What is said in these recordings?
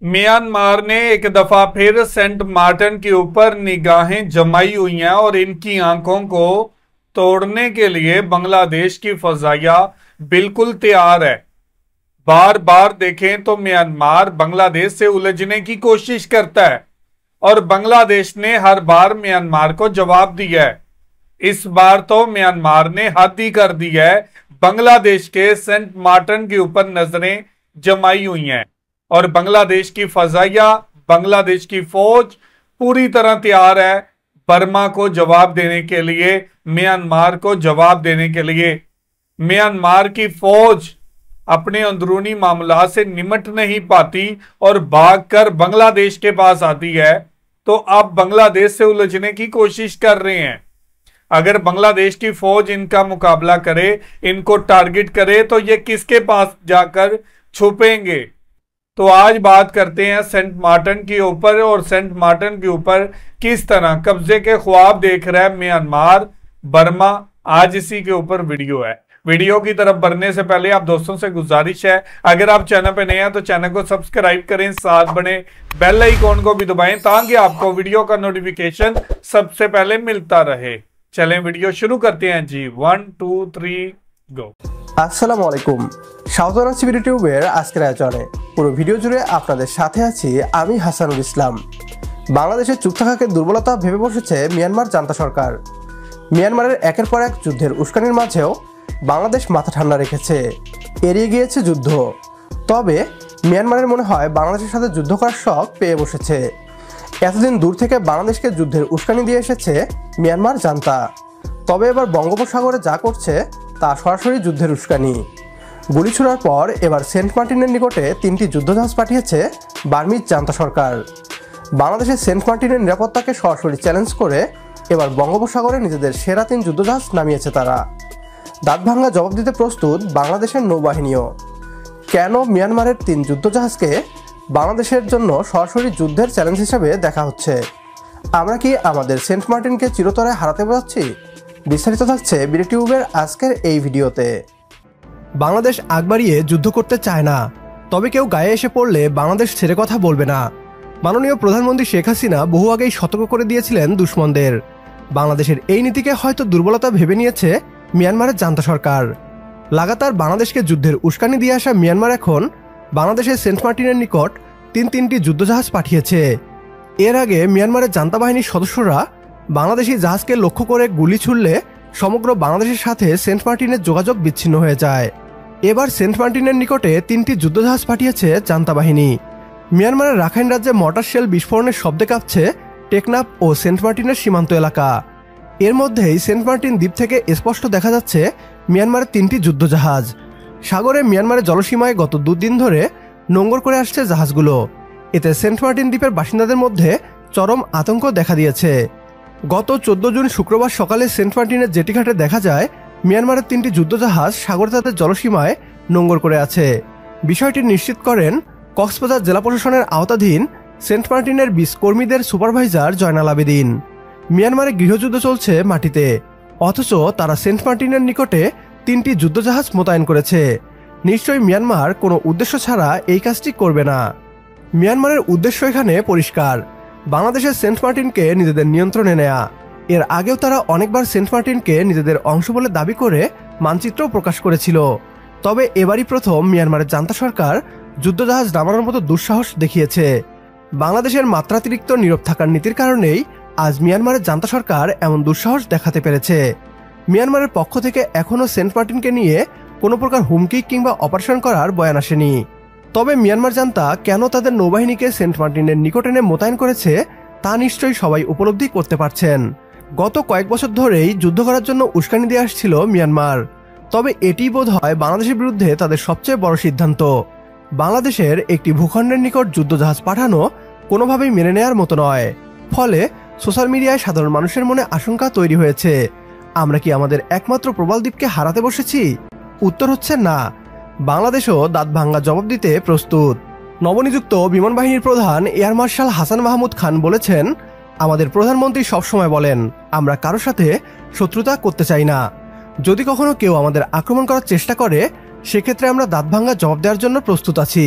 Myanmar ने एक दफा फिर सेंट मार्टिन के ऊपर निगाहें जमाई हुई हैं और इनकी आंखों को तोड़ने के लिए बांग्लादेश की फजाइया बिल्कुल तैयार है। बार बार देखें तो म्यांमार बांग्लादेश से उलझने की कोशिश करता है और बांग्लादेश ने हर बार म्यांमार को जवाब दिया है। इस बार तो म्यांमार ने हद ही कर दी है। बांग्लादेश के सेंट मार्टिन के ऊपर नजरें जमाई हुई हैं और बांग्लादेश की फजाइया, बांग्लादेश की फौज पूरी तरह तैयार है बर्मा को जवाब देने के लिए, म्यांमार को जवाब देने के लिए। म्यांमार की फौज अपने अंदरूनी मामला से निमट नहीं पाती और भागकर बांग्लादेश के पास आती है, तो अब बांग्लादेश से उलझने की कोशिश कर रहे हैं। अगर बांग्लादेश की फौज इनका मुकाबला करे, इनको टारगेट करे, तो ये किसके पास जाकर छुपेंगे? तो आज बात करते हैं सेंट मार्टिन के ऊपर और सेंट मार्टिन के ऊपर किस तरह कब्जे के ख्वाब देख रहा है म्यांमार, बर्मा। आज इसी के ऊपर वीडियो है। वीडियो की तरफ बढ़ने से पहले आप दोस्तों से गुजारिश है, अगर आप चैनल पे नए हैं तो चैनल को सब्सक्राइब करें, साथ बने बेल आइकॉन को भी दबाएं ताकि आपको वीडियो का नोटिफिकेशन सबसे पहले मिलता रहे। चलें वीडियो शुरू करते हैं जी। 1 2 3 गो। আসসালামু আলাইকুম, স্বাগত জানাচ্ছি ভিডিও টিউবের আজকের আয়োজনে। পুরো ভিডিও জুড়ে আপনাদের সাথে আছি আমি হাসানুল ইসলাম। বাংলাদেশের চুপ থাকাকে দুর্বলতা ভেবে বসেছে মিয়ানমার জান্তা সরকার। মিয়ানমারের একের পর এক যুদ্ধের উস্কানির মাঝেও বাংলাদেশ মাথা ঠান্ডা রেখেছে, এড়িয়ে গিয়েছে যুদ্ধ। তবে মিয়ানমারের মনে হয় বাংলাদেশের সাথে যুদ্ধ করার শখ পেয়ে বসেছে। এতদিন দূর থেকে বাংলাদেশকে যুদ্ধের উস্কানি দিয়ে এসেছে মিয়ানমার জান্তা। তবে এবার বঙ্গোপসাগরে যা করছে তা সরাসরি যুদ্ধের উস্কানি। গুলি ছোড়ার পর এবার সেন্ট মার্টিনের নিকটে 3টি যুদ্ধজাহাজ পাঠিয়েছে বার্মিজ জান্তা সরকার। বাংলাদেশের সেন্ট মার্টিনের নিরাপত্তাকে সরাসরি চ্যালেঞ্জ করে এবার বঙ্গোপসাগরে নিজেদের সেরা 3 যুদ্ধজাহাজ নামিয়েছে তারা। দাঁতভাঙ্গা জবাব দিতে প্রস্তুত বাংলাদেশের নৌবাহিনীও। কেন মিয়ানমারের 3 যুদ্ধজাহাজকে বাংলাদেশের জন্য সরাসরি যুদ্ধের চ্যালেঞ্জ হিসেবে দেখা হচ্ছে? আমরা কি আমাদের সেন্ট মার্টিনকে চিরতরে হারাতে বোঝাচ্ছি? বিস্তারিত থাকছে ভিডিও টিউবের আজকের এই ভিডিওতে। বাংলাদেশ আগ বাড়িয়ে যুদ্ধ করতে চায় না, তবে কেউ গায়ে এসে পড়লে বাংলাদেশ ছেড়ে কথা বলবে না। মাননীয় প্রধানমন্ত্রী শেখ হাসিনা বহু আগেই সতর্ক করে দিয়েছিলেন দুশ্মনদের। বাংলাদেশের এই নীতিকে হয়তো দুর্বলতা ভেবে নিয়েছে মিয়ানমারের জান্তা সরকার। লাগাতার বাংলাদেশকে যুদ্ধের উস্কানি দিয়ে আসা মিয়ানমার এখন বাংলাদেশের সেন্ট মার্টিনের নিকট 3টি যুদ্ধজাহাজ পাঠিয়েছে। এর আগে মিয়ানমারের জান্তা বাহিনীর সদস্যরা বাংলাদেশি জাহাজকে লক্ষ্য করে গুলি ছুড়লে সমগ্র বাংলাদেশের সাথে সেন্ট মার্টিনের যোগাযোগ বিচ্ছিন্ন হয়ে যায়। এবার সেন্ট মার্টিনের নিকটে 3টি যুদ্ধজাহাজ পাঠিয়েছে জান্তা বাহিনী। মিয়ানমারের রাখাইন রাজ্যে মর্টার শেল বিস্ফোরণের শব্দে কাঁপছে টেকনাফ ও সেন্ট মার্টিনের সীমান্ত এলাকা। এর মধ্যেই সেন্ট মার্টিন দ্বীপ থেকে স্পষ্ট দেখা যাচ্ছে মিয়ানমারের 3টি যুদ্ধজাহাজ। সাগরে মিয়ানমারের জলসীমায় গত 2 দিন ধরে নোঙর করে আসছে জাহাজগুলো। এতে সেন্ট মার্টিন দ্বীপের বাসিন্দাদের মধ্যে চরম আতঙ্ক দেখা দিয়েছে। গত 14 জুন শুক্রবার সকালে সেন্ট মার্টিনের জেটিঘাটে দেখা যায় মিয়ানমারের 3টি যুদ্ধজাহাজ সাগরে তাদের জলসীমায় নোঙর করে আছে। বিষয়টি নিশ্চিত করেন কক্সবাজার জেলা প্রশাসনের আওতাধীন সেন্ট মার্টিনের 20 কর্মীদের সুপারভাইজার জয়নাল আবেদিন। মিয়ানমারে গৃহযুদ্ধ চলছে মাটিতে, অথচ তারা সেন্ট মার্টিনের নিকটে 3টি যুদ্ধজাহাজ মোতায়েন করেছে। নিশ্চয়ই মিয়ানমার কোনো উদ্দেশ্য ছাড়া এই কাজটি করবে না। মিয়ানমারের উদ্দেশ্য এখানে পরিষ্কার, বাংলাদেশের সেন্ট মার্টিনকে নিজেদের নিয়ন্ত্রণে নেয়া। এর আগেও তারা অনেকবার সেন্ট মার্টিনকে নিজেদের অংশ বলে দাবি করে মানচিত্র প্রকাশ করেছিল। তবে এবারই প্রথম মিয়ানমারের জান্তা সরকার যুদ্ধজাহাজ নামানোর মতো দুঃসাহস দেখিয়েছে। বাংলাদেশের মাত্রাতিরিক্ত নীরব থাকার নীতির কারণেই আজ মিয়ানমারের জান্তা সরকার এমন দুঃসাহস দেখাতে পেরেছে। মিয়ানমারের পক্ষ থেকে এখনও সেন্ট মার্টিনকে নিয়ে কোনো প্রকার হুমকি কিংবা অপারেশন করার বয়ান আসেনি। তবে মিয়ানমার জান্তা কেন তাদের নৌবাহিনীকে সেন্ট মার্টিনের নিকট এনে মোতায়েন করেছে তা নিশ্চয়ই সবাই উপলব্ধি করতে পারছেন। গত কয়েক বছর ধরেই যুদ্ধ করার জন্য উস্কানি দিয়ে আসছিল মিয়ানমার। তবে এটিই বোধ হয় বাংলাদেশের বিরুদ্ধে তাদের সবচেয়ে বড় সিদ্ধান্ত। বাংলাদেশের একটি ভূখণ্ডের নিকট যুদ্ধজাহাজ পাঠানো কোনোভাবেই মেনে নেওয়ার মতো নয়। ফলে সোশ্যাল মিডিয়ায় সাধারণ মানুষের মনে আশঙ্কা তৈরি হয়েছে, আমরা কি আমাদের একমাত্র প্রবাল দ্বীপকে হারাতে বসেছি? উত্তর হচ্ছে না। বাংলাদেশও দাঁতভাঙ্গা জবাব দিতে প্রস্তুত। নবনিযুক্ত বিমান বাহিনীর প্রধান এয়ার মার্শাল হাসান মাহমুদ খান বলেছেন, আমাদের প্রধানমন্ত্রী সবসময় বলেন আমরা কারোর সাথে শত্রুতা করতে চাই না। যদি কখনো কেউ আমাদের আক্রমণ করার চেষ্টা করে সেক্ষেত্রে আমরা দাঁতভাঙ্গা জবাব দেওয়ার জন্য প্রস্তুত আছি।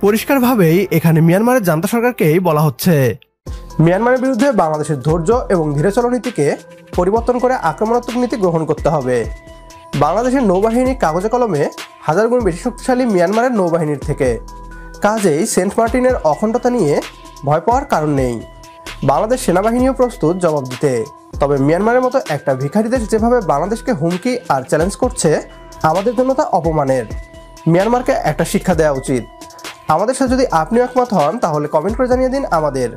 পরিষ্কারভাবেই এখানে মিয়ানমারের জান্তা সরকারকেই বলা হচ্ছে। মিয়ানমারের বিরুদ্ধে বাংলাদেশের ধৈর্য এবং ধীরচল নীতিকে পরিবর্তন করে আক্রমণাত্মক নীতি গ্রহণ করতে হবে। বাংলাদেশের নৌবাহিনী কাগজে কলমে হাজার গুণ বেশি শক্তিশালী মিয়ানমারের নৌবাহিনীর থেকে, কাজেই সেন্ট মার্টিনের অখণ্ডতা নিয়ে ভয় পাওয়ার কারণ নেই। বাংলাদেশ সেনাবাহিনীও প্রস্তুত জবাব দিতে। তবে মিয়ানমারের মতো একটা ভিখারি দেশ যেভাবে বাংলাদেশকে হুমকি আর চ্যালেঞ্জ করছে, আমাদের জন্য তা অপমানের। মিয়ানমারকে একটা শিক্ষা দেওয়া উচিত। আমাদের সাথে যদি আপনিও একমত হন তাহলে কমেন্ট করে জানিয়ে দিন আমাদের,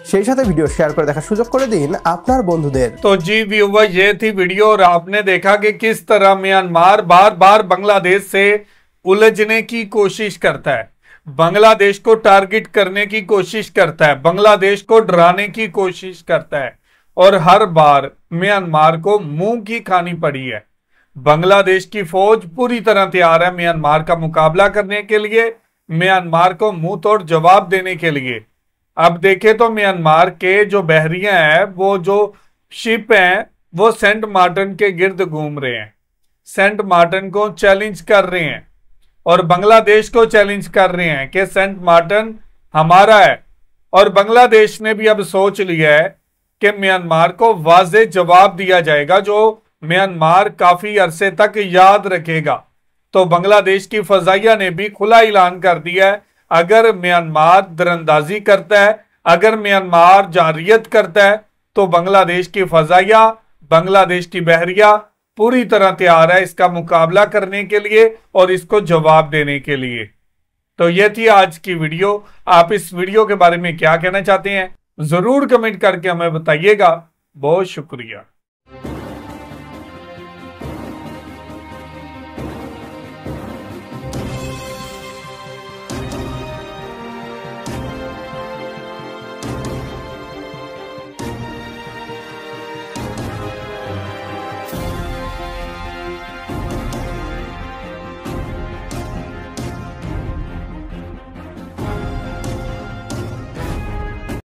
সেই সাথে ভিডিও শেয়ার করে দেখার সুযোগ করে দিন আপনার বন্ধুদের। तो जी व्यूवर, ये थी वीडियो और आपने देखा कि किस तरह म्यांमार बार बार बांग्लादेश से उलझने की कोशिश करता है, बांग्लादेश को टारगेट करने की कोशिश करता है, बांग्लादेश को डराने की कोशिश करता है और हर बार म्यांमार को मुंह की खानी पड़ी है। बांग्लादेश की फौज पूरी तरह तैयार है म्यांमार का मुकाबला करने के लिए, म्यांमार को मुंह तोड़ जवाब देने के लिए। अब देखे तो म्यांमार के जो बहरिया हैं, वो जो शिप हैं, वो सेंट मार्टिन के गिर्द घूम रहे हैं, सेंट मार्टिन को चैलेंज कर रहे हैं और बांग्लादेश को चैलेंज कर रहे हैं कि सेंट मार्टिन हमारा है। और बांग्लादेश ने भी अब सोच लिया है कि म्यांमार को वाज़ेह जवाब दिया जाएगा, जो म्यांमार काफी अरसे तक याद रखेगा। तो बांग्लादेश की फजाइया ने भी खुला ऐलान कर दिया है, अगर म्यांमार दरअंदाजी करता है, अगर म्यांमार जारियत करता है, तो बांग्लादेश की फजाइया, बांग्लादेश की बहरिया पूरी तरह तैयार है इसका मुकाबला करने के लिए और इसको जवाब देने के लिए। तो ये थी आज की वीडियो। आप इस वीडियो के बारे में क्या कहना चाहते हैं, जरूर कमेंट करके हमें बताइएगा। बहुत शुक्रिया।